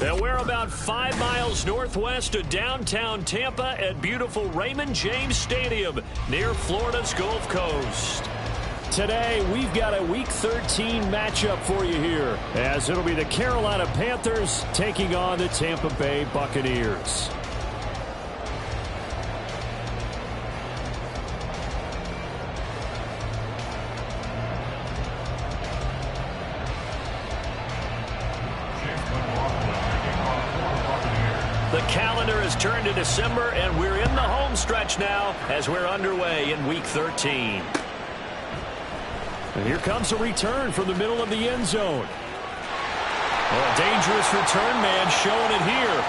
And we're about 5 miles northwest of downtown Tampa at beautiful Raymond James Stadium near Florida's Gulf Coast. Today, we've got a Week 13 matchup for you here, as it'll be the Carolina Panthers taking on the Tampa Bay Buccaneers. The calendar has turned to December, and we're in the home stretch now as we're underway in Week 13. And here comes a return from the middle of the end zone. Oh, dangerous return man showing it here.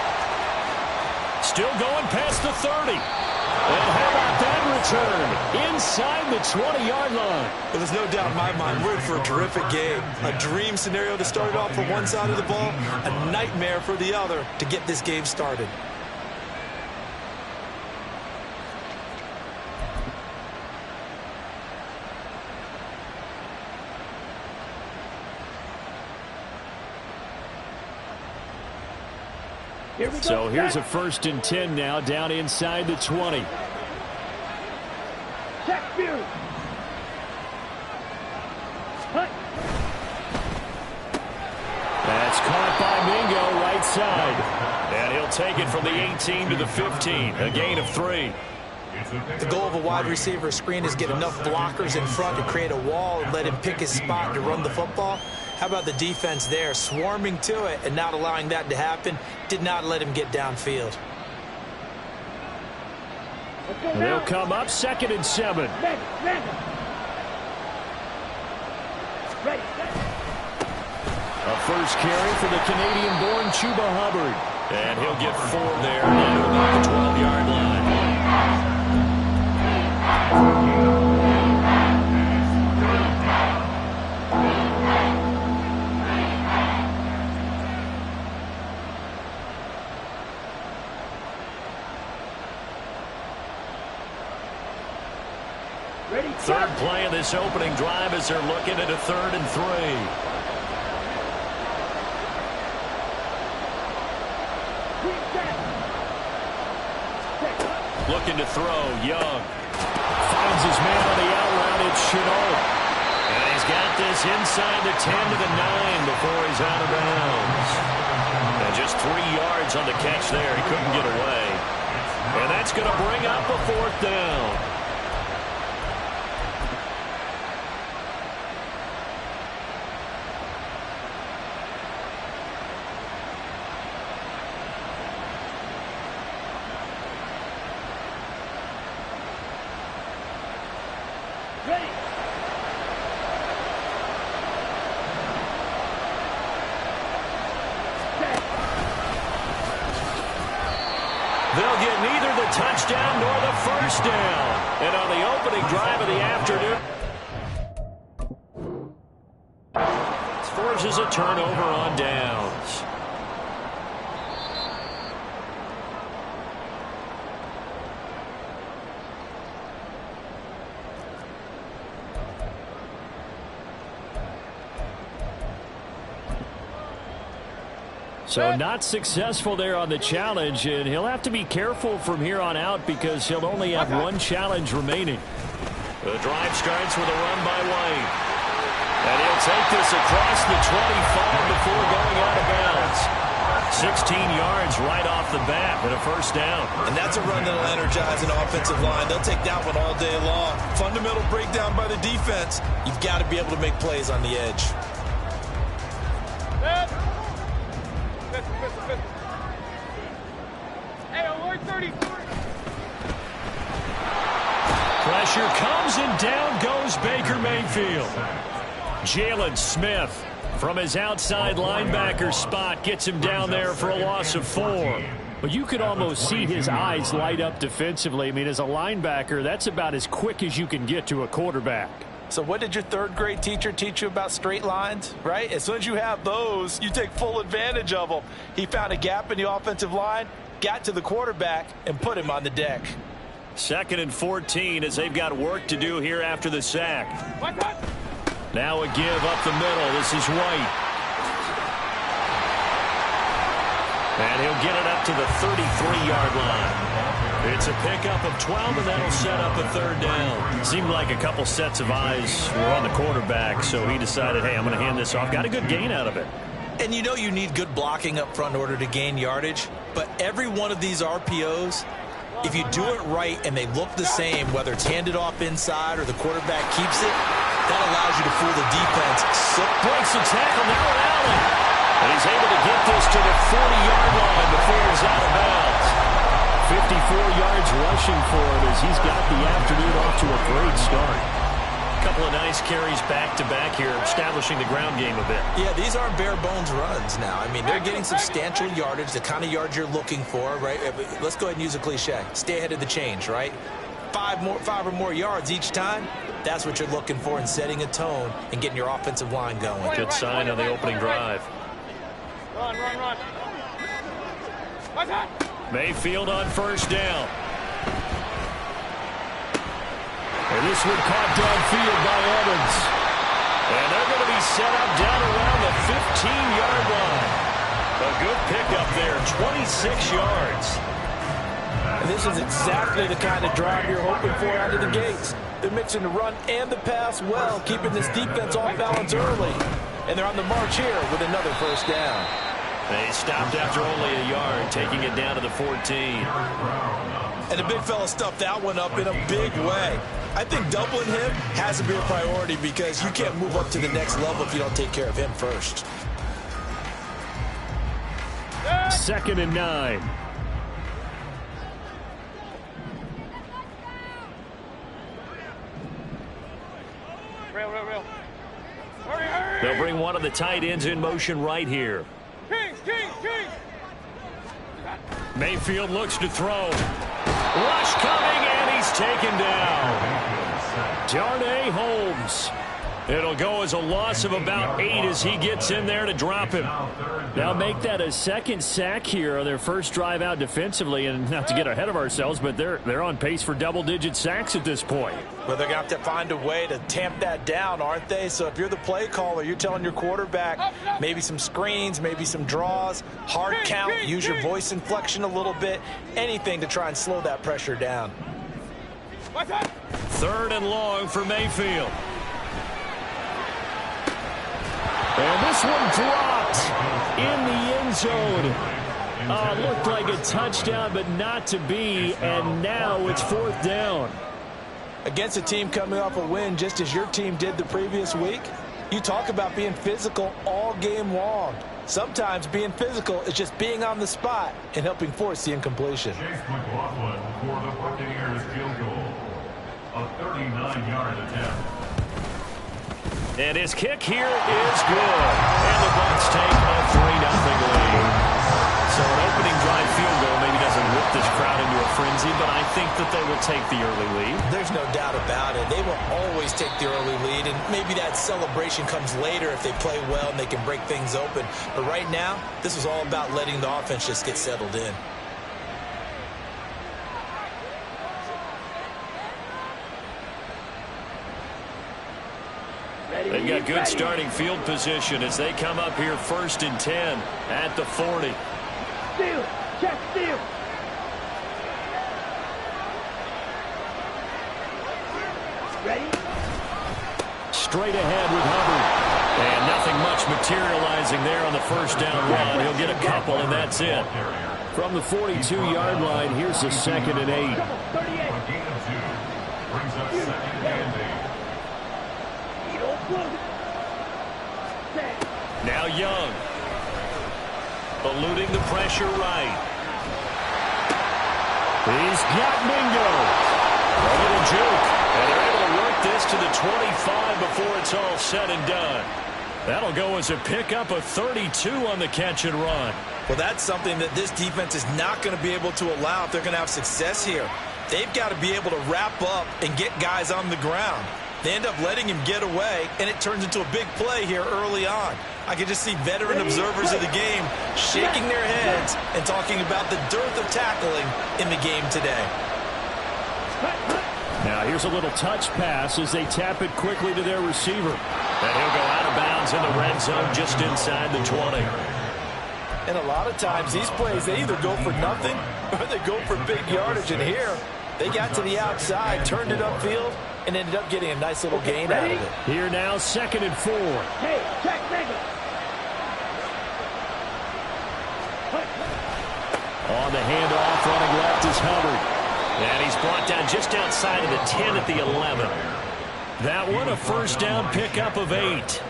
Still going past the 30. And how about that return? Inside the 20-yard line. Well, there's no doubt in my mind we're in for a terrific game. A dream scenario to start it off for one side of the ball, a nightmare for the other to get this game started. So here's a 1st and 10 now, down inside the 20. That's caught by Mingo right side. And he'll take it from the 18 to the 15, a gain of 3. The goal of a wide receiver screen is get enough blockers in front to create a wall and let him pick his spot to run the football. How about the defense there, swarming to it and not allowing that to happen? Did not let him get downfield. And they'll come up 2nd and 7. A first carry for the Canadian-born Chuba Hubbard. And he'll get 4 there down to about the 12-yard line. Third play of this opening drive as they're looking at a 3rd and 3. Looking to throw, Young. Finds his man on the out route, it's Shenault. And he's got this inside the 10 to the 9 before he's out of bounds. And just 3 yards on the catch there, he couldn't get away. And that's going to bring up a 4th down. They'll get neither the touchdown nor the 1st down. And on the opening drive of the afternoon, forces a turnover on downs. So not successful there on the challenge, and he'll have to be careful from here on out because he'll only have 1 challenge remaining. The drive starts with a run by White. And he'll take this across the 25 before going out of bounds. 16 yards right off the bat and a 1st down. And that's a run that'll energize an offensive line. They'll take that one all day long. Fundamental breakdown by the defense. You've got to be able to make plays on the edge. Pressure comes and down goes Baker Mayfield. Jalen Smith from his outside linebacker spot gets him down there for a loss of 4. But you could almost see his eyes light up defensively. I mean, as a linebacker, that's about as quick as you can get to a quarterback. So what did your 3rd grade teacher teach you about straight lines, right? As soon as you have those, you take full advantage of them. He found a gap in the offensive line, got to the quarterback, and put him on the deck. 2nd and 14 as they've got work to do here after the sack. Now a give up the middle. This is White. And he'll get it up to the 33-yard line. It's a pickup of 12, and that'll set up a third down. Seemed like a couple sets of eyes were on the quarterback, so he decided, hey, I'm going to hand this off. Got a good gain out of it. And you know you need good blocking up front in order to gain yardage, but every one of these RPOs, if you do it right and they look the same, whether it's handed off inside or the quarterback keeps it, that allows you to fool the defense. So breaks the tackle, now Allen. And he's able to get this to the 40-yard line before he's out of bounds. 54 yards rushing for him as he's got the afternoon off to a great start. A couple of nice carries back-to-back here, establishing the ground game a bit. Yeah, these aren't bare-bones runs now. I mean, they're getting substantial yardage, the kind of yards you're looking for, right? Let's go ahead and use a cliche. Stay ahead of the change, right? Five or more yards each time, that's what you're looking for in setting a tone and getting your offensive line going. Good sign on the opening drive. Run. Mayfield on first down. And this one caught downfield by Evans. And they're going to be set up down around the 15-yard line. A good pickup there, 26 yards. And this is exactly the kind of drive you're hoping for out of the gates. They're mixing the run and the pass well, keeping this defense off balance early. And they're on the march here with another first down. They stopped after only a yard, taking it down to the 14. And the big fella stuffed that one up in a big way. I think doubling him has to be a priority because you can't move up to the next level if you don't take care of him first. 2nd and 9. Real. Hurry. They'll bring one of the tight ends in motion right here. Kings. Mayfield looks to throw. Rush coming, and he's taken down. Darnay Holmes. It'll go as a loss of about 8 as he gets in there to drop him. Now make that a second sack here on their first drive out defensively, and not to get ahead of ourselves, but they're on pace for double-digit sacks at this point. Well, they're going to have to find a way to tamp that down, aren't they? So if you're the play caller, you're telling your quarterback maybe some screens, maybe some draws, hard count, use your voice inflection a little bit, anything to try and slow that pressure down. 3rd and long for Mayfield. And this one dropped in the end zone. Looked like a touchdown, but not to be. And now it's 4th down. Against a team coming off a win just as your team did the previous week, you talk about being physical all game long. Sometimes being physical is just being on the spot and helping force the incompletion. Chase McLaughlin for the Buccaneers field goal. A 39-yard attempt. And his kick here is good. And the Bucs take a 3-0 lead. So an opening drive field goal maybe doesn't whip this crowd into a frenzy, but I think that they will take the early lead. There's no doubt about it. They will always take the early lead, and maybe that celebration comes later if they play well and they can break things open. But right now, this is all about letting the offense just get settled in. They've got good starting field position as they come up here 1st and 10 at the 40. Steal. Check steal. Ready? Straight ahead with Hubbard. And nothing much materializing there on the first down run. He'll get a couple, and that's it. From the 42-yard line, here's the 2nd and 8. Brings up 2nd and 8. Now Young. Eluding the pressure right. He's got Mingo. A little juke. And they're able to work this to the 25 before it's all said and done. That'll go as a pickup of 32 on the catch and run. Well, that's something that this defense is not going to be able to allow if they're going to have success here. They've got to be able to wrap up and get guys on the ground. They end up letting him get away, and it turns into a big play here early on. I can just see veteran observers of the game shaking their heads and talking about the dearth of tackling in the game today. Now here's a little touch pass as they tap it quickly to their receiver. And he'll go out of bounds in the red zone just inside the 20. And a lot of times these plays, they either go for nothing or they go for big yardage. And here, they got to the outside, turned it upfield, and ended up getting a nice little gain out of it. Here now, 2nd and 4. Hey, check, nigga. On the handoff, running left is Hubbard. And he's brought down just outside of the 10 at the 11. That one, a first down pickup of 8.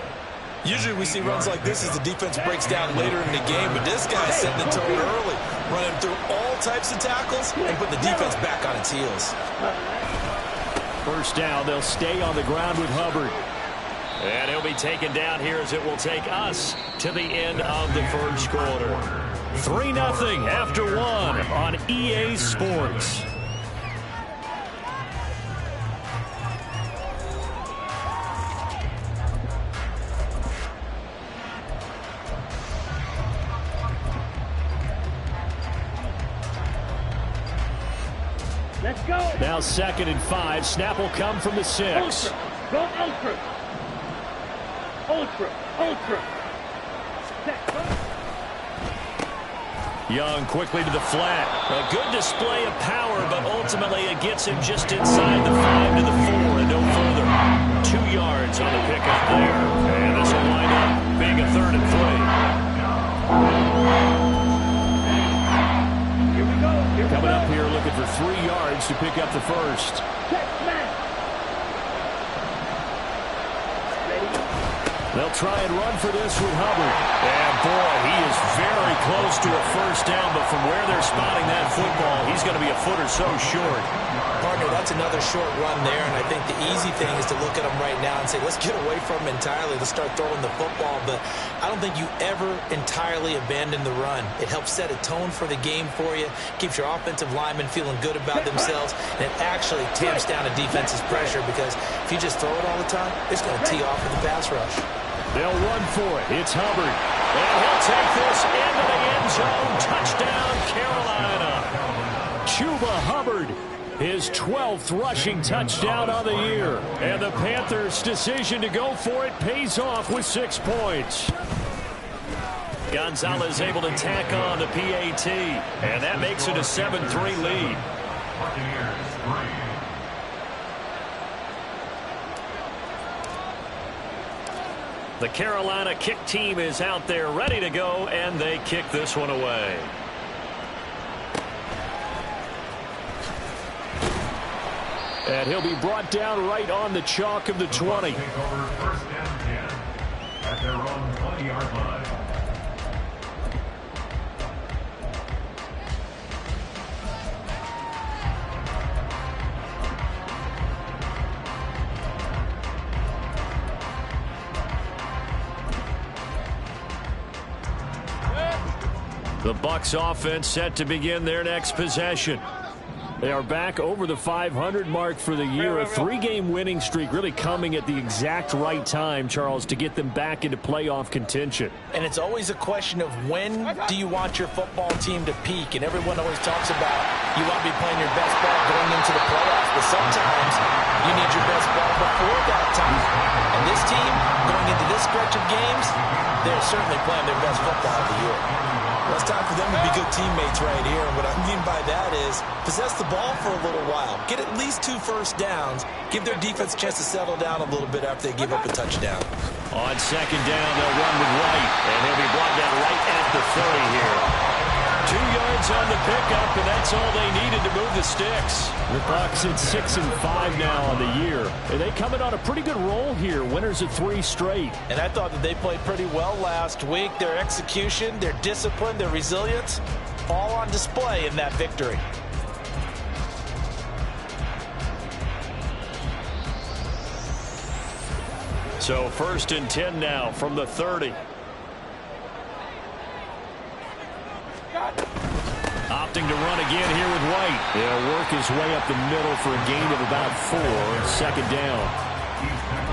Usually we see runs like this as the defense breaks down later in the game, but this guy's setting the tone early, running through all types of tackles and putting the defense back on its heels. First down, they'll stay on the ground with Hubbard. And he'll be taken down here as it will take us to the end of the first quarter. 3-0 after 1 on EA Sports. Let's go. Now 2nd and 5. Snap will come from the 6. Ultra. Go ultra. Ultra. Ultra. Young quickly to the flat. A good display of power, but ultimately it gets him just inside the 5 to the 4 and no further. 2 yards on the pickup there. And this will wind up being a 3rd and 3. Here we go. Coming up here looking for 3 yards to pick up the first. Check, smash. Ready? They'll try and run for this with Hubbard. And boy, he is very close to a first down, but from where they're spotting that football, he's going to be a foot or so short. Partner, that's another short run there, and I think the easy thing is to look at him right now and say, let's get away from him entirely. Let's start throwing the football, but I don't think you ever entirely abandon the run. It helps set a tone for the game for you, keeps your offensive linemen feeling good about themselves, and it actually tamps down a defense's pressure because if you just throw it all the time, it's going to tee off with the pass rush. They'll run for it. It's Hubbard. And he'll take this into the end zone. Touchdown, Carolina. Chuba Hubbard, his 12th rushing touchdown of the year. And the Panthers' decision to go for it pays off with 6 points. Gonzalez able to tack on the PAT. And that makes it a 7-3 lead. Buccaneers 3. The Carolina kick team is out there ready to go, and they kick this one away. And he'll be brought down right on the chalk of the 20. Take over first and 10 at their own 20-yard line. The Bucs offense set to begin their next possession. They are back over the 500 mark for the year. A 3-game winning streak really coming at the exact right time, Charles, to get them back into playoff contention. And it's always a question of when do you want your football team to peak? And everyone always talks about you want to be playing your best ball going into the playoffs, but sometimes you need your best ball before that time. And this team, going into this stretch of games, they're certainly playing their best football of the year. Well, it's time for them to be good teammates right here. And what I mean by that is possess the ball for a little while. Get at least 2 first downs. Give their defense a chance to settle down a little bit after they give up a touchdown. On 2nd down, they'll run with White, and he'll be brought down right at the 30 here. 2 yards on the pickup, and that's all they needed to move the sticks. The Bucs at 6-5 now on the year. And they come in on a pretty good roll here. Winners of 3 straight. And I thought that they played pretty well last week. Their execution, their discipline, their resilience, all on display in that victory. So 1st and 10 now from the 30. Opting to run again here with White. He'll work his way up the middle for a gain of about 4. 2nd down.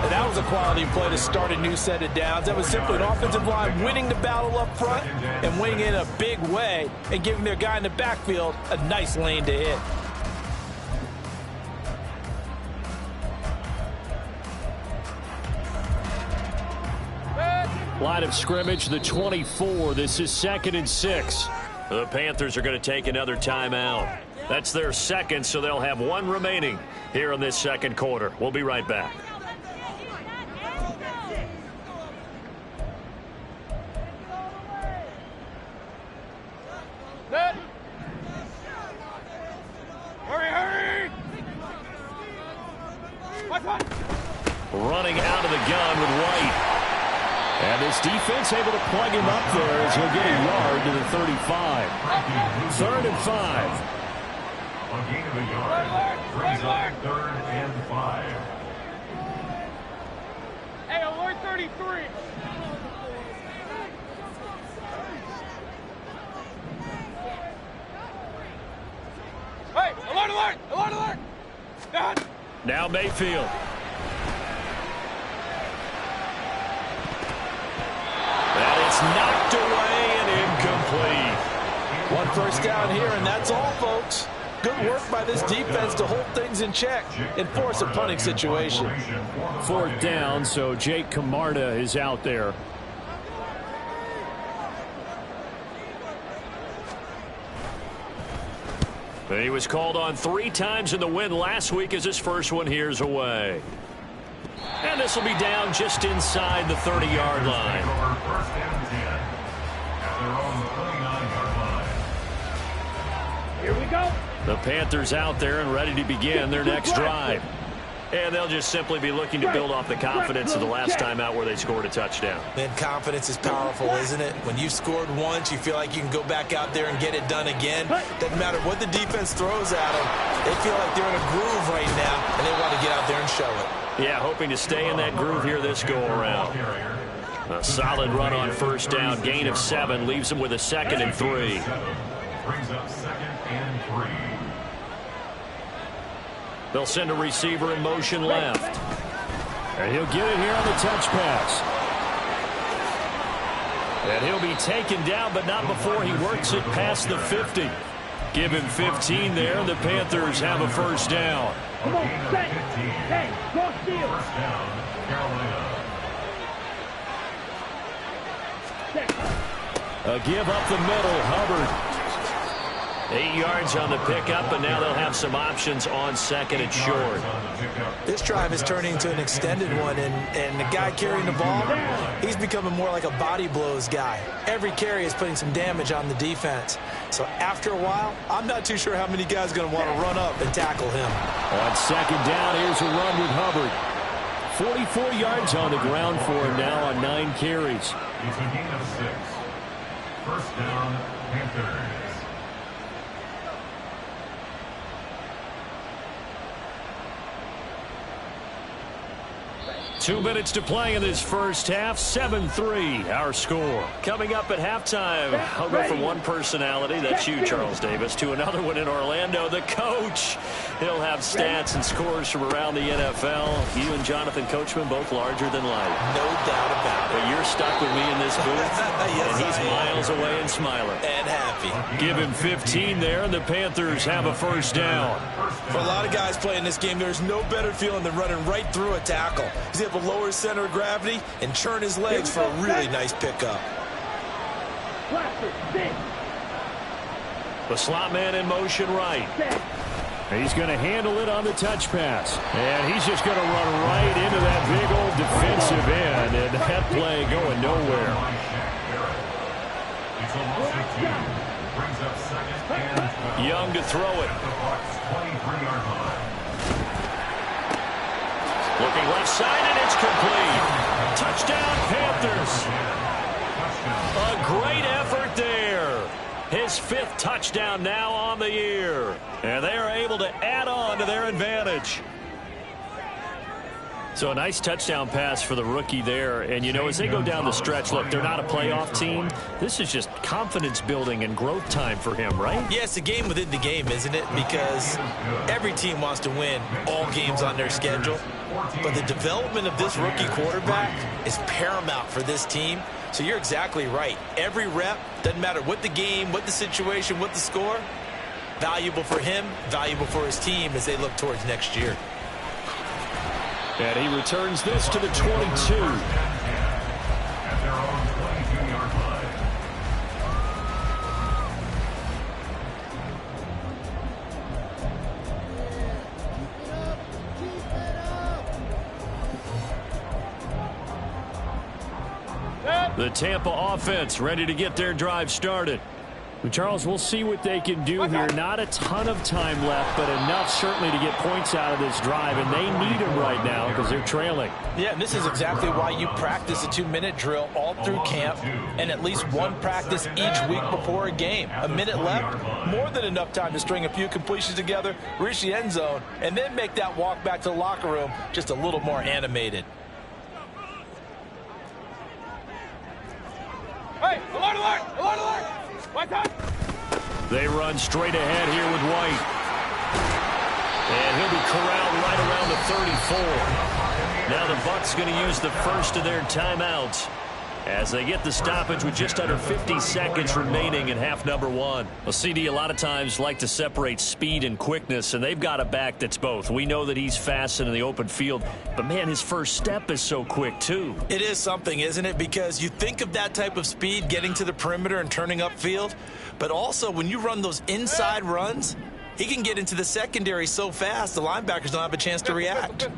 And that was a quality play to start a new set of downs. That was simply an offensive line winning the battle up front and winning it in a big way and giving their guy in the backfield a nice lane to hit. Line of scrimmage, the 24. This is 2nd and 6. The Panthers are going to take another timeout. That's their second, so they'll have one remaining here in this second quarter. We'll be right back. Running out of the gun with White. And this defense able to plug him up there as he'll get a yard to the 35. 3rd and 5. A gain of a yard brings up 3rd and 5. Hey, alert 33. Hey, alert, alert, alert, alert. God. Now Mayfield. That is knocked away and incomplete. One first down here, and that's all, folks. Good work by this defense to hold things in check and force a punting situation. 4th down, so Jake Camarda is out there. He was called on 3 times in the win last week as his first one here's away. And this will be down just inside the 30-yard line. First and 10 at their own 39-yard line. Here we go. The Panthers out there and ready to begin their next drive. And they'll just simply be looking to build off the confidence of the last time out where they scored a touchdown. Man, confidence is powerful, isn't it? When you scored once, you feel like you can go back out there and get it done again. Doesn't matter what the defense throws at them. They feel like they're in a groove right now, and they want to get out there and show it. Yeah, hoping to stay in that groove here this go-around. A solid run on first down. Gain of 7 leaves them with a 2nd and 3. Brings up 2nd and 3. They'll send a receiver in motion left. And he'll get it here on the touch pass. And he'll be taken down, but not before he works it past the 50. Give him 15 there, and the Panthers have a first down. Come on, set. Hey, go steal. First down, Carolina. A give up the middle, Hubbard. 8 yards on the pickup, and now they'll have some options on 2nd and short. This drive is turning into an extended one, and the guy carrying the ball, he's becoming more like a body blows guy. Every carry is putting some damage on the defense. So after a while, I'm not too sure how many guys are going to want to run up and tackle him. On 2nd down, here's a run with Hubbard. 44 yards on the ground for him now on 9 carries. It's a gain of 6. First down, Panthers. 2 minutes to play in this first half. 7-3 our score. Coming up at halftime, I'll go from one personality, that's you, Charles Davis, to another one in Orlando, the coach. He'll have stats and scores from around the NFL. You and Jonathan Coachman both larger than life. No doubt about it. But you're stuck with me in this booth, Yes, and he's I am. miles away and smiling. And happy. Give him 15 there, and the Panthers have a first down. For a lot of guys playing this game, there's no better feeling than running right through a tackle. He's able to lower his center of gravity and churn his legs for a really nice pickup. The slot man in motion right. He's going to handle it on the touch pass. And he's just going to run right into that big old defensive end. And that play going nowhere. It's a loss of 2. Brings up 2nd and 12. Young to throw it. The Bucs 23-yard line. Looking left side, and it's complete. Touchdown, Panthers. A great effort there. His 5th touchdown now on the year. And they are able to add on to their advantage. So a nice touchdown pass for the rookie there. And, you know, as they go down the stretch, look, they're not a playoff team. This is just confidence building and growth time for him, right? Yeah, it's a game within the game, isn't it? Because every team wants to win all games on their schedule. But the development of this rookie quarterback is paramount for this team. So you're exactly right. Every rep, doesn't matter what the game, what the situation, what the score, valuable for him, valuable for his team as they look towards next year. And he returns this to the 22. At their own The Tampa offense ready to get their drive started. Well, Charles, we'll see what they can do here. Not a ton of time left, but enough certainly to get points out of this drive, and they need them right now because they're trailing. Yeah, and this is exactly why you practice a 2-minute drill all through camp and at least one practice each week before a game. A minute left, more than enough time to string a few completions together, reach the end zone, and then make that walk back to the locker room just a little more animated. Hey, alert, alert, alert, alert! White time! They run straight ahead here with White. And he'll be corralled right around the 34. Now the Bucs going to use the first of their timeouts as they get the stoppage with just under 50 seconds remaining in half number one. Well, CD, a lot of times like to separate speed and quickness, and they've got a back that's both. We know that he's fast in the open field, but, man, his first step is so quick, too. It is something, isn't it? Because you think of that type of speed getting to the perimeter and turning upfield, but also when you run those inside runs, he can get into the secondary so fast the linebackers don't have a chance to react.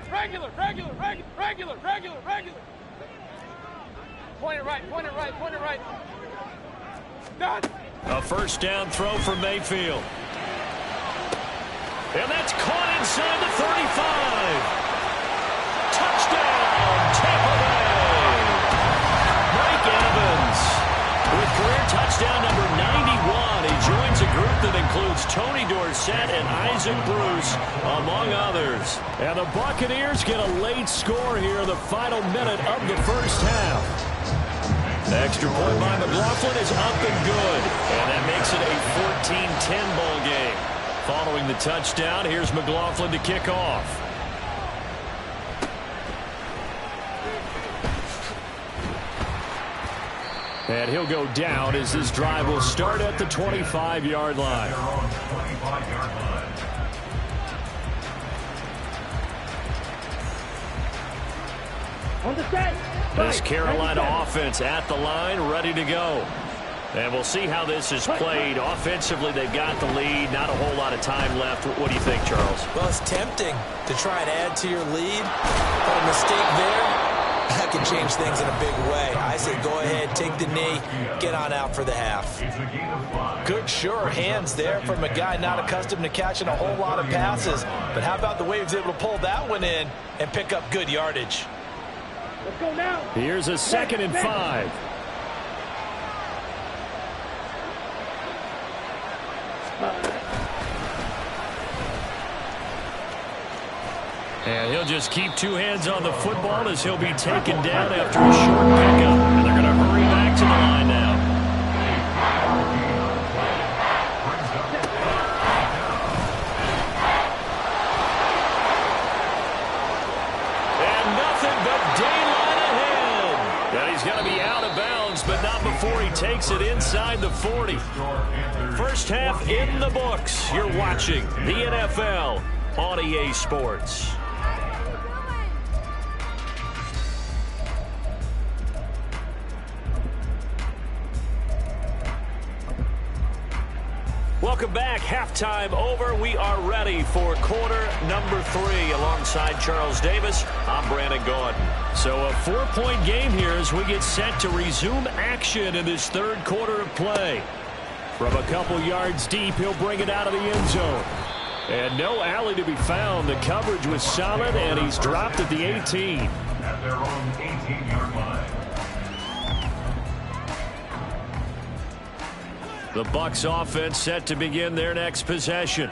Regular, regular, regular, regular, regular, regular. Point it right, point it right, point it right. Done. A first down throw for Mayfield. And that's caught inside the 35. Touchdown, Tampa Bay. Mike Evans with career touchdown number 91. He joins a group that includes Tony Dorsett and Isaac Bruce, among others. And the Buccaneers get a late score here in the final minute of the first half. The extra point by McLaughlin is up and good. And that makes it a 14-10 ball game. Following the touchdown, here's McLaughlin to kick off. And he'll go down as this drive will start at the 25-yard line. On the set. This Carolina offense at the line, ready to go. And we'll see how this is played. Offensively, they've got the lead. Not a whole lot of time left. What do you think, Charles? Well, it's tempting to try and add to your lead, but a mistake there, that can change things in a big way. I say go ahead, take the knee, get on out for the half. Good, sure hands there from a guy not accustomed to catching a whole lot of passes. But how about the way he was able to pull that one in and pick up good yardage? Let's go now. Here's a 2nd and 5. And he'll just keep two hands on the football as he'll be taken down after a short pickup. And they're going to hurry back to the line now. And nothing but daylight ahead. Now he's going to be out of bounds, but not before he takes it inside the 40. First half in the books. You're watching the NFL on EA Sports. Welcome back. Halftime over. We are ready for quarter number 3 alongside Charles Davis. I'm Brandon Gaudin. So a 4-point game here as we get set to resume action in this third quarter of play. From a couple yards deep, he'll bring it out of the end zone. And no alley to be found. The coverage was solid, and he's dropped at the 18. At their own 18-yard line. The Bucs offense set to begin their next possession.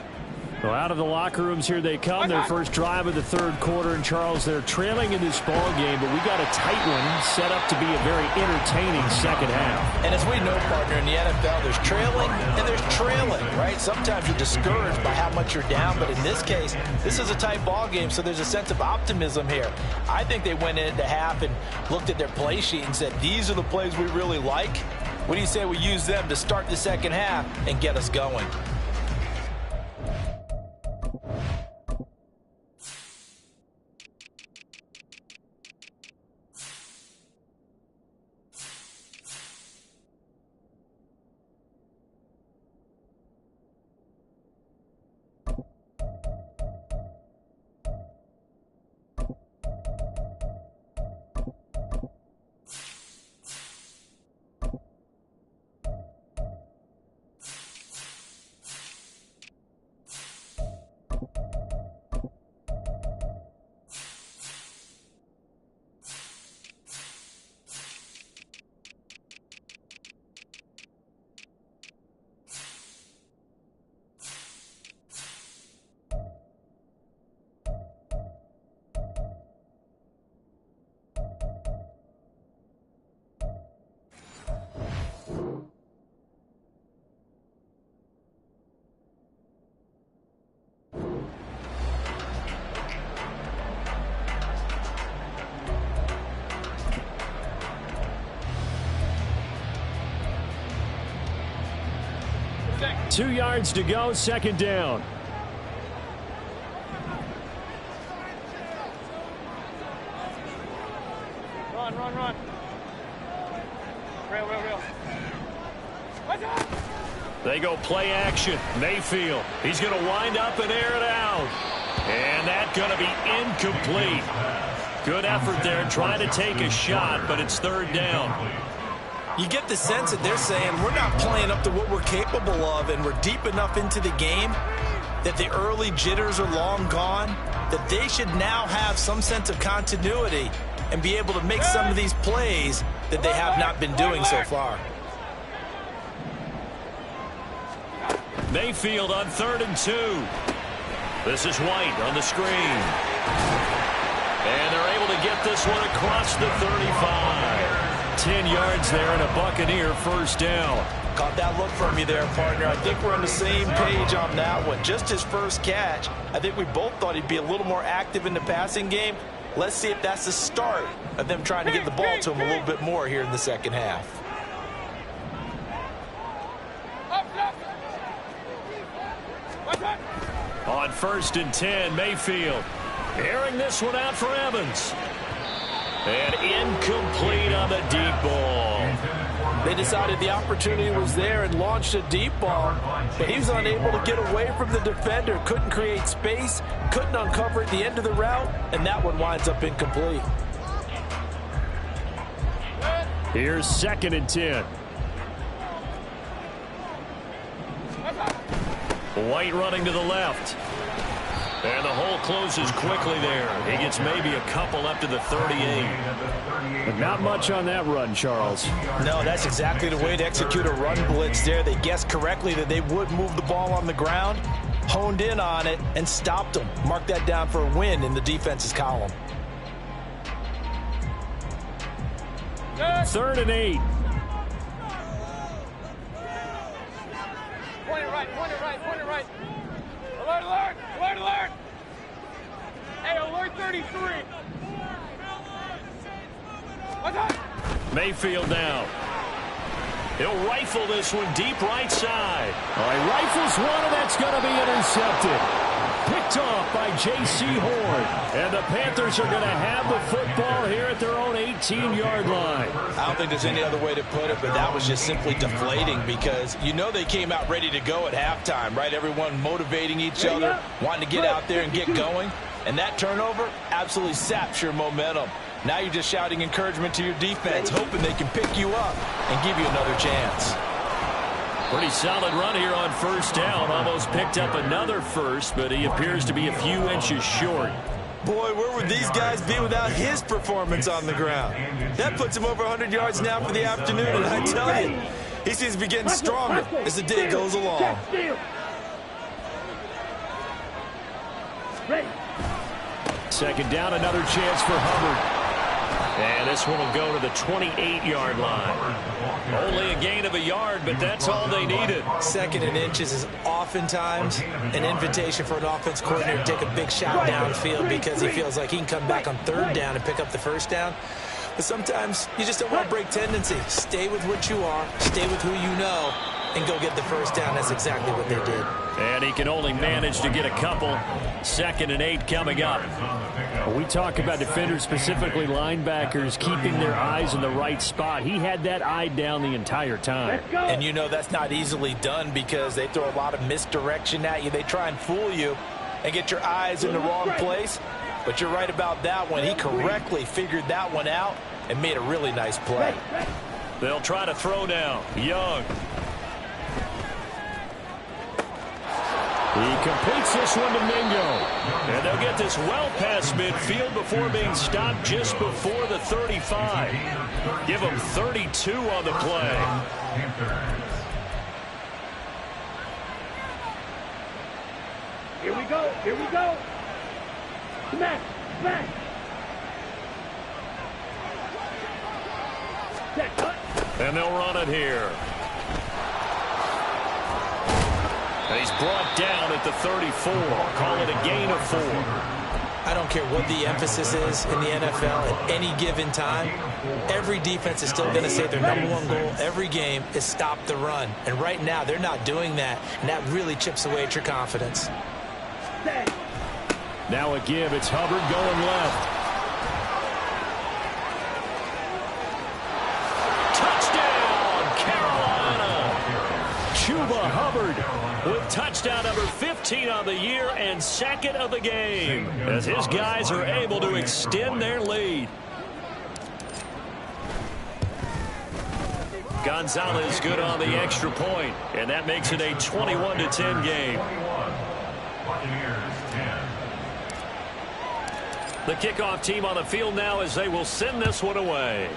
Well, out of the locker rooms here they come. Their first drive of the third quarter. And, Charles, they're trailing in this ball game, but we got a tight one set up to be a very entertaining second half. And as we know, partner, in the NFL, there's trailing and there's trailing, right? Sometimes you're discouraged by how much you're down, but in this case, this is a tight ball game, so there's a sense of optimism here. I think they went into half and looked at their play sheet and said, these are the plays we really like. What do you say we use them to start the second half and get us going? 2 yards to go, second down. Run, run, run. Rail, rail, rail. They go play action. Mayfield. He's going to wind up and air it out. And that's going to be incomplete. Good effort there trying to take a shot, but it's third down. You get the sense that they're saying we're not playing up to what we're capable of, and we're deep enough into the game that the early jitters are long gone, that they should now have some sense of continuity and be able to make some of these plays that they have not been doing so far. Mayfield on 3rd and 2. This is White on the screen. And they're able to get this one across the 35. 10 yards there and a Buccaneer first down. Caught that look from you there, partner. I think we're on the same page on that one. Just his first catch. I think we both thought he'd be a little more active in the passing game. Let's see if that's the start of them trying to get the ball to him a little bit more here in the second half. On 1st and 10, Mayfield airing this one out for Evans. And incomplete on the deep ball. They decided the opportunity was there and launched a deep ball, but he was unable to get away from the defender, couldn't create space, couldn't uncover at the end of the route, and that one winds up incomplete. Here's 2nd and 10. White running to the left. And the hole closes quickly there. He gets maybe a couple up to the 38. But not much on that run, Charles. No, that's exactly the way to execute a run blitz there. They guessed correctly that they would move the ball on the ground, honed in on it, and stopped them. Mark that down for a win in the defense's column. 3rd and 8. Point it right, point it right, point it right. Alert, alert, alert, alert. Hey, alert 33. What's up? Mayfield now. He'll rifle this one deep right side. All right, rifles one, and that's going to be intercepted. Picked off by J.C. Horn. And the Panthers are going to have the football here at their own 18-yard line. I don't think there's any other way to put it, but that was just simply deflating because you know they came out ready to go at halftime, right? Everyone motivating each other, wanting to get out there and get going. And that turnover absolutely saps your momentum. Now you're just shouting encouragement to your defense, hoping they can pick you up and give you another chance. Pretty solid run here on 1st down. Almost picked up another first, but he appears to be a few inches short. Boy, where would these guys be without his performance on the ground? That puts him over 100 yards now for the afternoon, and I tell you, he seems to be getting stronger as the day goes along. Second down, another chance for Hubbard. And this one will go to the 28-yard line. Only a gain of a yard, but that's all they needed. 2nd and inches is oftentimes an invitation for an offense coordinator to take a big shot downfield because he feels like he can come back on 3rd down and pick up the 1st down. But sometimes you just don't want to break tendency. Stay with what you are, stay with who you know, and go get the 1st down. That's exactly what they did. And he can only manage to get a couple. 2nd and 8 coming up. We talk about defenders, specifically linebackers, keeping their eyes in the right spot. He had that eye down the entire time. And you know that's not easily done because they throw a lot of misdirection at you. They try and fool you and get your eyes in the wrong place. But you're right about that one. He correctly figured that one out and made a really nice play. They'll try to throw now. Young. He completes this one to Mingo. And they'll get this well past midfield before being stopped just before the 35. Give them 32 on the play. Here we go, here we go. Smash, smash. And they'll run it here. And he's brought down at the 34. Call it a gain of 4. I I don't care what the emphasis is in the NFL at any given time. Every defense is still going to say their #1 goal every game is stop the run. And right now, they're not doing that, and that really chips away at your confidence. Now a give. It's Hubbard going left. Chuba Hubbard with touchdown number 15 on the year and second of the game as his guys are able to extend their lead. Gonzalez good on the extra point, and that makes it a 21-10 game. The kickoff team on the field now as they will send this one away.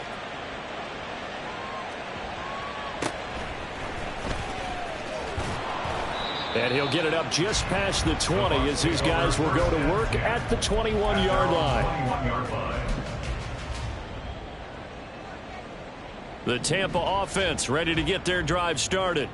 And he'll get it up just past the 20 as these guys will go to work at the 21-yard line. The Tampa offense ready to get their drive started.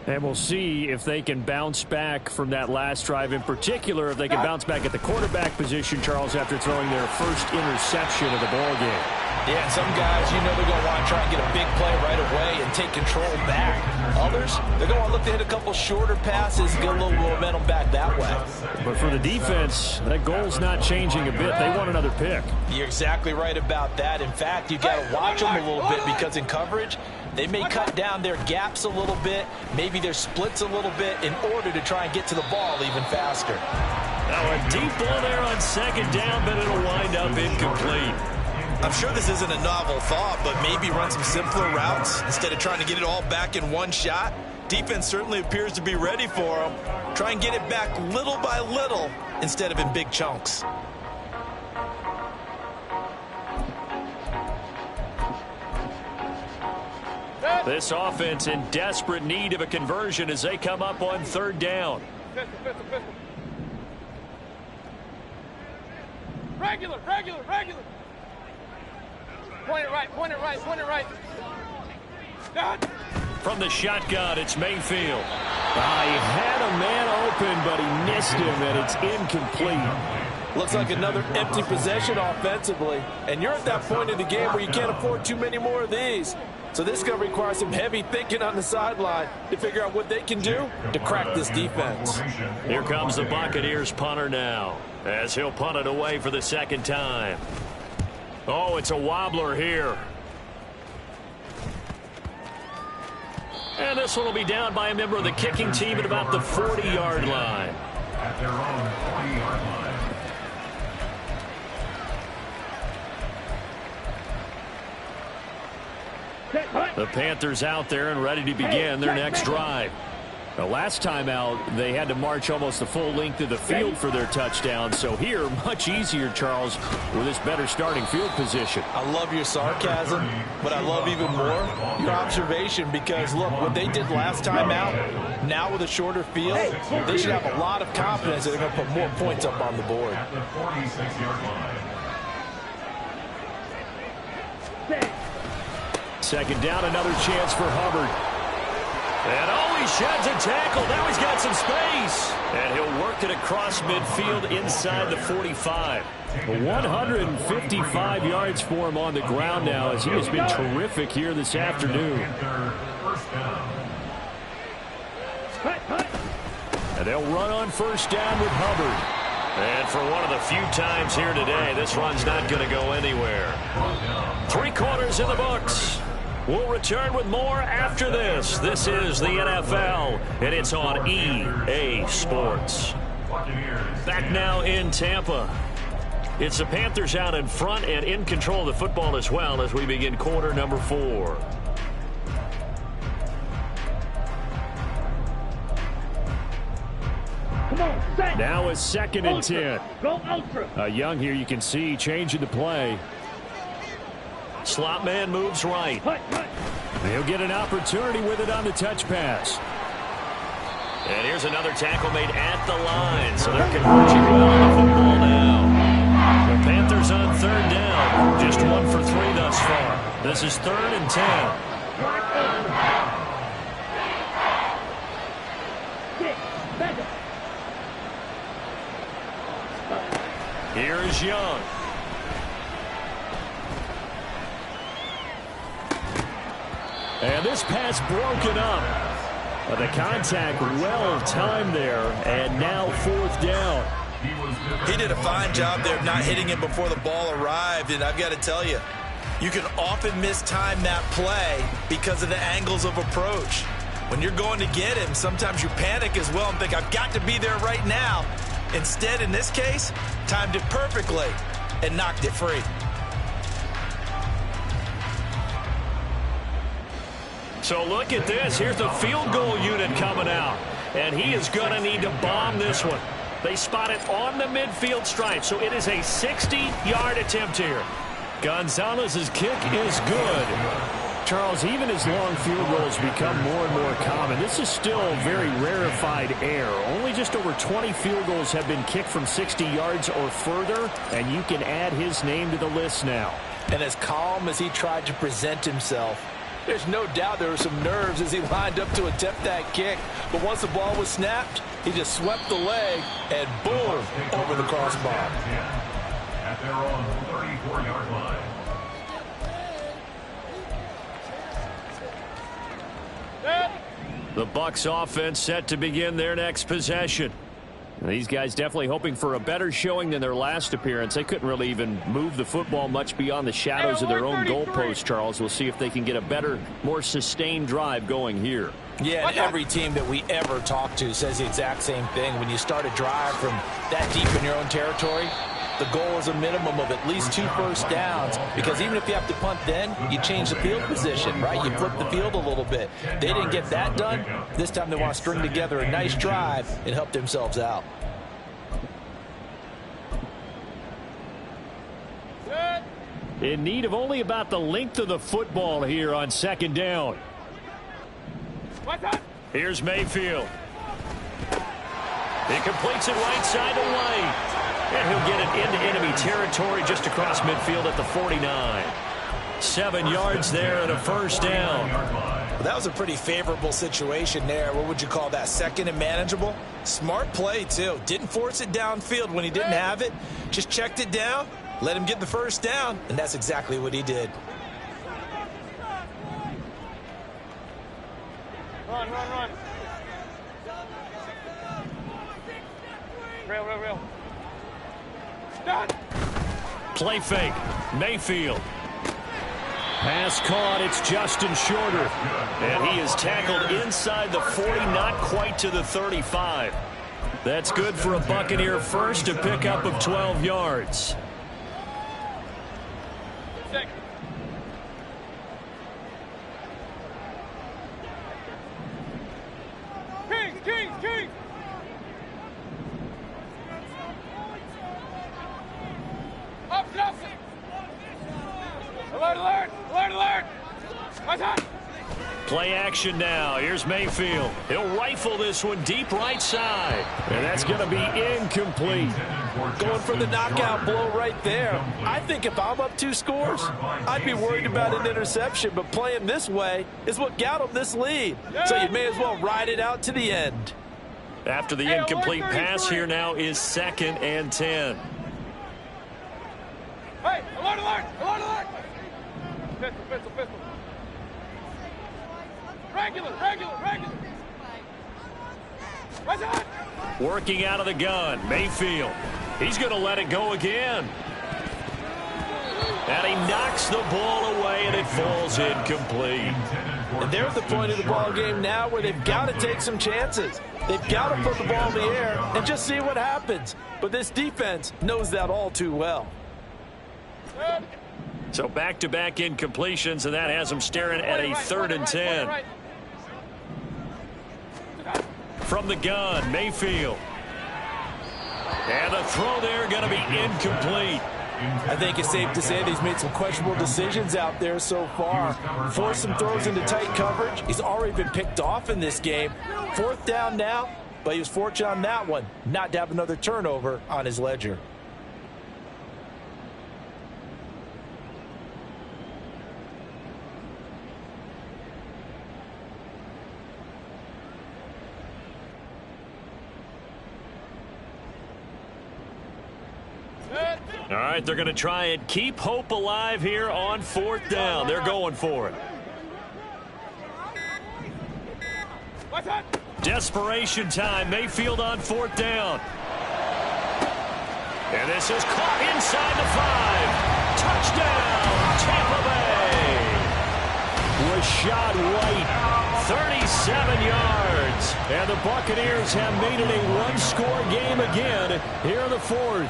And we'll see if they can bounce back from that last drive, in particular if they can bounce back at the quarterback position, Charles, after throwing their first interception of the ball game. Yeah, some guys, they're going to want to try and get a big play right away and take control back. Others, they're going to want to look to hit a couple shorter passes, get a little momentum back that way. But for the defense, that goal's not changing a bit. They want another pick. You're exactly right about that. In fact, you've got to watch them a little bit because in coverage, they may cut down their gaps a little bit, maybe their splits a little bit in order to try and get to the ball even faster. Now a deep ball there on second down, but it'll wind up incomplete. I'm sure this isn't a novel thought, but maybe run some simpler routes instead of trying to get it all back in one shot. Defense certainly appears to be ready for them. Try and get it back little by little instead of in big chunks. This offense in desperate need of a conversion as they come up on third down. Pistol. Regular. Point it right. From the shotgun, it's Mayfield. He had a man open, but he missed him, and it's incomplete. Looks like another empty possession offensively. And you're at that point in the game where you can't afford too many more of these. So this is going to require some heavy thinking on the sideline to figure out what they can do to crack this defense. Here comes the Buccaneers punter now as he'll punt it away for the second time. Oh, it's a wobbler here. And this one will be down by a member of the kicking team at about the 40-yard line. At their own 40-yard line. The Panthers out there and ready to begin their next drive. The last time out, they had to march almost the full length of the field for their touchdown. So here, much easier, Charles, with this better starting field position. I love your sarcasm, but I love even more your observation because, look, what they did last time out, now with a shorter field, they should have a lot of confidence that they're going to put more points up on the board. At the 46-yard line. Second down, another chance for Hubbard. And he sheds a tackle. Now he's got some space. And he'll work it across midfield inside the 45. 155 yards for him on the ground now as he has been terrific here this afternoon. And they'll run on first down with Hubbard. And for one of the few times here today, this run's not going to go anywhere. 3 quarters in the books. We'll return with more after this. This is the NFL, and it's on EA Sports. Back now in Tampa. It's the Panthers out in front and in control of the football as well as we begin quarter number 4. Now a 2nd and 10. Go ultra. Young here, you can see, changing the play. Slot man moves right. He'll get an opportunity with it on the touch pass. And here's another tackle made at the line. So they're converging well on the football now. The Panthers on third down. Just 1 for 3 thus far. This is 3rd and 10. Here's Young. And this pass broken up. The contact well timed there, and now 4th down. He did a fine job there of not hitting him before the ball arrived, and I've got to tell you, you can often mistime that play because of the angles of approach. When you're going to get him, sometimes you panic as well and think, I've got to be there right now. Instead, in this case, timed it perfectly and knocked it free. So look at this. Here's the field goal unit coming out. And he is going to need to bomb this one. They spot it on the midfield stripe. So it is a 60-yard attempt here. Gonzalez's kick is good. Charles, even as long field goals become more and more common, this is still very rarefied air. Only just over 20 field goals have been kicked from 60 yards or further, and you can add his name to the list now. And as calm as he tried to present himself, there's no doubt there were some nerves as he lined up to attempt that kick. But once the ball was snapped, he just swept the leg and boom, over the crossbar. At their own 34-yard line. The Bucs offense set to begin their next possession. These guys definitely hoping for a better showing than their last appearance. They couldn't really even move the football much beyond the shadows of their own goalpost, Charles. We'll see if they can get a better, more sustained drive going here. Yeah, and every team that we ever talk to says the exact same thing. When you start a drive from that deep in your own territory, the goal is a minimum of at least 2 first downs, because even if you have to punt then, you change the field position, right? You flip the field a little bit. They didn't get that done. This time they want to string together a nice drive and help themselves out. In need of only about the length of the football here on 2nd down. Here's Mayfield. He completes it right side to White. And he'll get it into enemy territory just across midfield at the 49. 7 yards there and a first down. Well, that was a pretty favorable situation there. What would you call that? 2nd and manageable? Smart play, too. Didn't force it downfield when he didn't have it. Just checked it down, let him get the first down, and that's exactly what he did. Run. Real. Done. Play fake. Mayfield. Pass caught. It's Justin Shorter. And he is tackled inside the 40, not quite to the 35. That's good for a Buccaneer first, a pickup of 12 yards. Kings. Up. Alert. Play action now. Here's Mayfield. He'll rifle this one deep right side. And that's going to be incomplete. Going for the knockout blow right there. I think if I'm up 2 scores, I'd be worried about an interception. But playing this way is what got him this lead. So you may as well ride it out to the end. After the incomplete pass, here now is 2nd and 10. Hey, alert. Pistol. Regular. Right on. Working out of the gun, Mayfield. He's going to let it go again. And he knocks the ball away, and it falls incomplete. And they're at the point of the ball game now where they've got to take some chances. They've got to put the ball in the air and just see what happens. But this defense knows that all too well. So back-to-back incompletions, and that has them staring at a 3rd and 10. From the gun, Mayfield. And the throw there going to be incomplete. I think it's safe to say that he's made some questionable decisions out there so far. Forced some throws into tight coverage. He's already been picked off in this game. 4th down now, but he was fortunate on that one not to have another turnover on his ledger. All right, they're going to try and keep hope alive here on 4th down. They're going for it. Desperation time. Mayfield on 4th down. And this is caught inside the 5. Touchdown, Tampa Bay. Rashad White, 37 yards. And the Buccaneers have made it a one-score game again here in the 4th.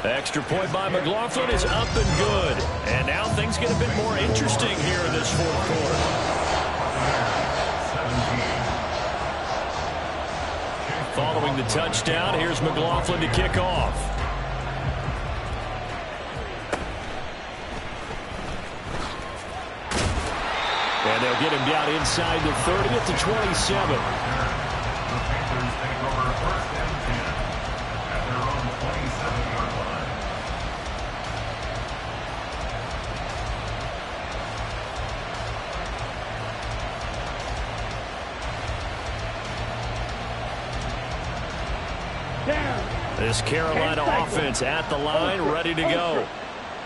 Extra point by McLaughlin is up and good. And now things get a bit more interesting here in this 4th quarter. Following the touchdown, here's McLaughlin to kick off. And they'll get him down inside the 30 at the 27. This Carolina offense at the line, ready to go.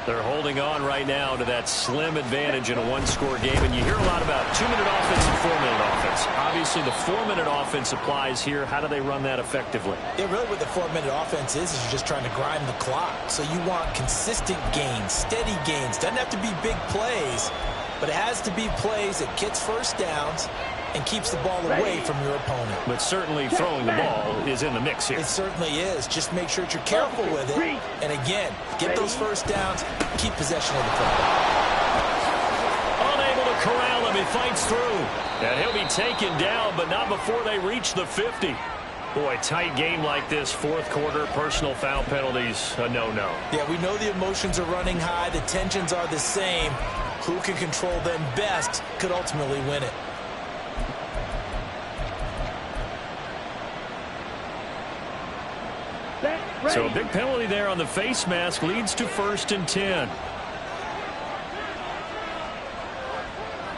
They're holding on right now to that slim advantage in a one-score game. And you hear a lot about 2-minute offense and 4-minute offense. Obviously, the 4-minute offense applies here. How do they run that effectively? Yeah, really what the 4-minute offense is you're just trying to grind the clock. So you want consistent gains, steady gains. Doesn't have to be big plays, but it has to be plays that gets first downs and keeps the ball away from your opponent. But certainly throwing the ball is in the mix here. It certainly is. Just make sure that you're careful with it. And again, get those first downs, keep possession of the football. Unable to corral him, he fights through. And he'll be taken down, but not before they reach the 50. Boy, tight game like this, 4th quarter, personal foul penalties, a no-no. Yeah, we know the emotions are running high. The tensions are the same. Who can control them best could ultimately win it. So a big penalty there on the face mask leads to 1st and 10.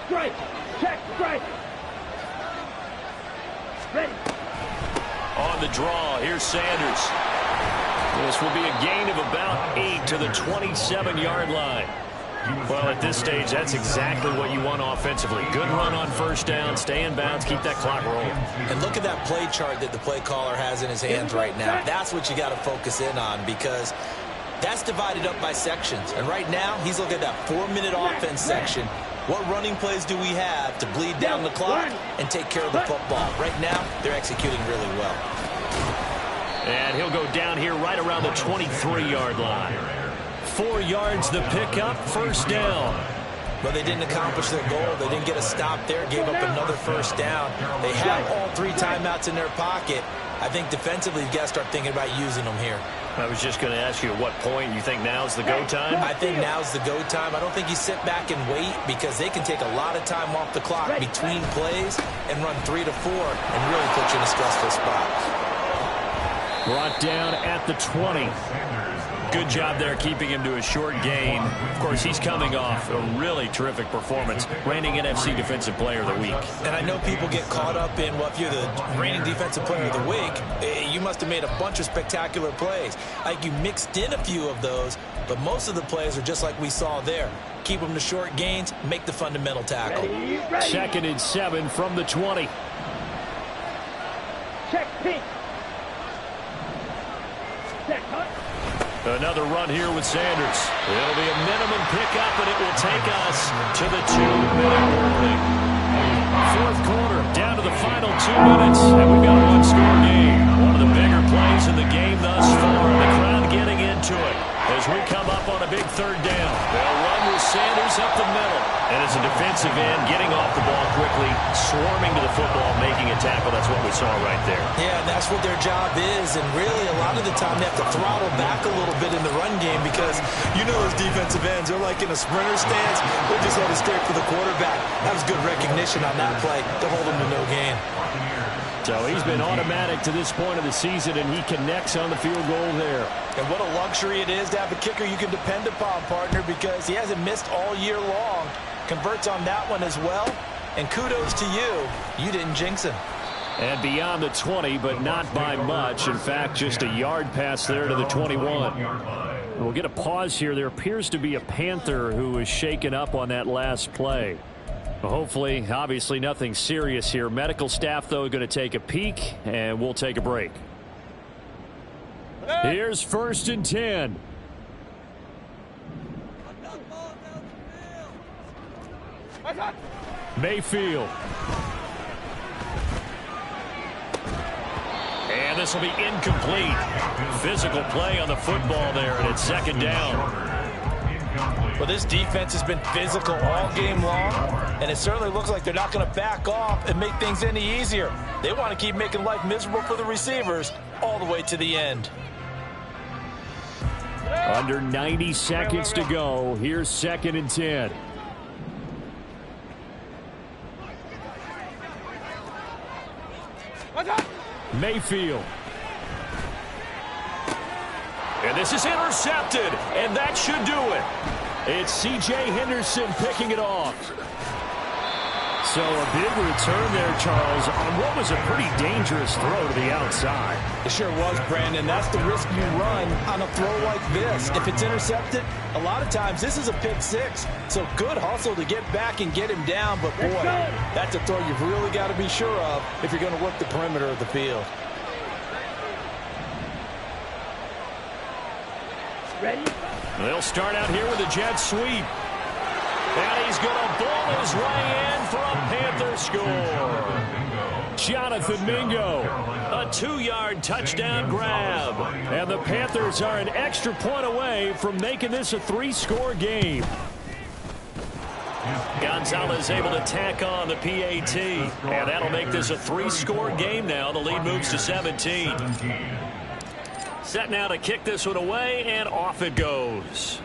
Strike. Check. Strike. Ready. On the draw, here's Sanders. This will be a gain of about 8 to the 27-yard line. Well, at this stage, that's exactly what you want offensively. Good run on 1st down, stay in bounds, keep that clock rolling. And look at that play chart that the play caller has in his hands right now. That's what you got to focus in on because that's divided up by sections. And right now, he's looking at that 4-minute offense section. What running plays do we have to bleed down the clock and take care of the football? Right now, they're executing really well. And he'll go down here right around the 23-yard line. 4 yards the pickup, 1st down. But they didn't accomplish their goal. They didn't get a stop there, gave up another 1st down. They have all 3 timeouts in their pocket. I think defensively, you've got to start thinking about using them here. I was just going to ask you at what point you think now's the go time? I think now's the go time. I don't think you sit back and wait because they can take a lot of time off the clock between plays and run 3 to 4 and really put you in a stressful spot. Brought down at the 20. Good job there keeping him to a short gain. Of course, he's coming off a really terrific performance. Reigning NFC Defensive Player of the Week. And I know people get caught up in, well, if you're the reigning Defensive Player of the Week, you must have made a bunch of spectacular plays. Like you mixed in a few of those, but most of the plays are just like we saw there. Keep them to short gains, make the fundamental tackle. 2nd and 7 from the 20. Check pink. Check hut. Another run here with Sanders. It'll be a minimum pickup, and it will take us to the 2-minute warning. 4th quarter, down to the final 2 minutes, and we've got a one-score game. One of the bigger plays in the game thus far, and the crowd getting into it as we come up on a big 3rd down. They'll run with Sanders up the middle. And as a defensive end, getting off the ball quickly, swarming to the football, making a tackle. That's what we saw right there. Yeah, and that's what their job is. And really, a lot of the time, they have to throttle back a little bit in the run game because you know those defensive ends, they're like in a sprinter stance. They're just headed straight for the quarterback. That was good recognition on that play to hold them to no gain. So he's been automatic to this point of the season, and he connects on the field goal there. And what a luxury it is to have a kicker you can depend upon, partner, because he hasn't missed all year long. Converts on that one as well. And kudos to you. You didn't jinx him. And beyond the 20, but not by much. In fact, just a yard pass there to the 21. We'll get a pause here. There appears to be a Panther who is shaken up on that last play. Hopefully, obviously nothing serious here. Medical staff, though, going to take a peek, and we'll take a break. Here's 1st and 10. Mayfield. And this will be incomplete. Physical play on the football there, and it's 2nd down. Well, this defense has been physical all game long, and it certainly looks like they're not going to back off and make things any easier. They want to keep making life miserable for the receivers all the way to the end. Under 90 seconds to go. Here's 2nd and 10. Mayfield. And this is intercepted, and that should do it. It's C.J. Henderson picking it off. So a big return there, Charles, on what was a pretty dangerous throw to the outside. It sure was, Brandon. That's the risk you run on a throw like this. If it's intercepted, a lot of times this is a pick 6. So good hustle to get back and get him down. But, boy, that's a throw you've really got to be sure of if you're going to work the perimeter of the field. Ready? They'll start out here with a jet sweep. And he's going to ball his way in for a Panther score. Jonathan Mingo, a 2-yard touchdown grab. And the Panthers are an extra point away from making this a 3-score game. Gonzalez able to tack on the PAT. And that'll make this a 3-score game now. The lead moves to 17. Set now to kick this one away, and off it goes.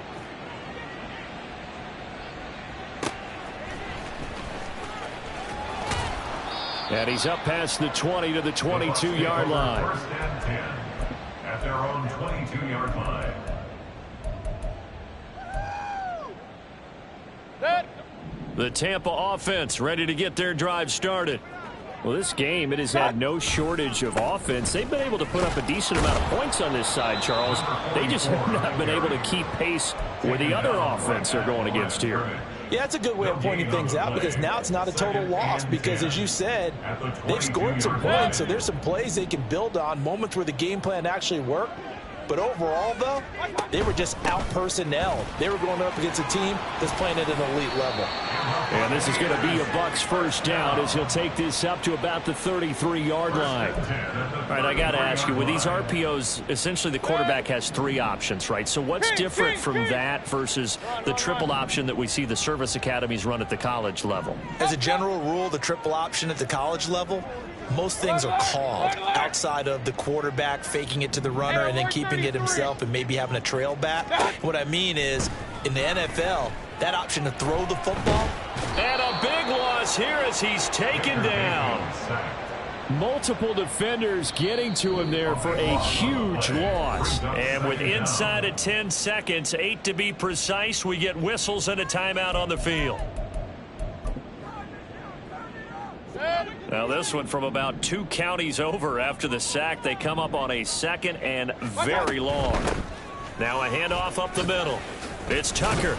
And he's up past the 20 to the 22-yard line. At their own 22-yard line. The Tampa offense ready to get their drive started. Well, this game, it has had no shortage of offense. They've been able to put up a decent amount of points on this side, Charles. They just have not been able to keep pace with the other offense they're going against here. Yeah, that's a good way of pointing things out because now it's not a total loss because, as you said, they've scored some points, so there's some plays they can build on, moments where the game plan actually worked. But overall, though, they were just out-personnel. They were going up against a team that's playing at an elite level. And this is going to be a Bucs first down as he'll take this up to about the 33-yard line. All right, I got to ask you, with these RPOs, essentially the quarterback has 3 options, right? So what's different from that versus the triple option that we see the service academies run at the college level? As a general rule, the triple option at the college level, most things are called outside of the quarterback faking it to the runner and then keeping it himself and maybe having a trail back. What I mean is, in the NFL, that option to throw the football. And a big loss here as he's taken down. Multiple defenders getting to him there for a huge loss. And with inside of 10 seconds, 8 to be precise, we get whistles and a timeout on the field. Now this one from about 2 counties over after the sack. They come up on a 2nd and very long. Now a handoff up the middle. It's Tucker.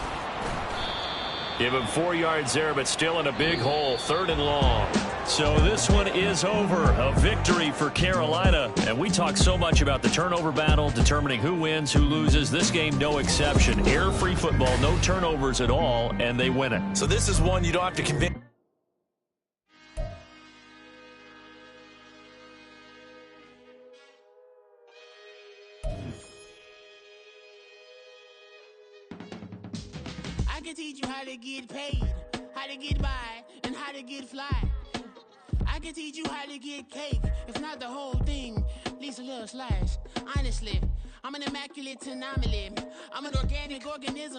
Give him 4 yards there, but still in a big hole. 3rd and long. So this one is over. A victory for Carolina. And we talk so much about the turnover battle, determining who wins, who loses. This game, no exception. Error-free football, no turnovers at all, and they win it. So this is one you don't have to convince. I can teach you how to get paid, how to get by, and how to get fly. I can teach you how to get cake, if not the whole thing, at least a little slice. Honestly, I'm an immaculate anomaly. I'm an organic organism.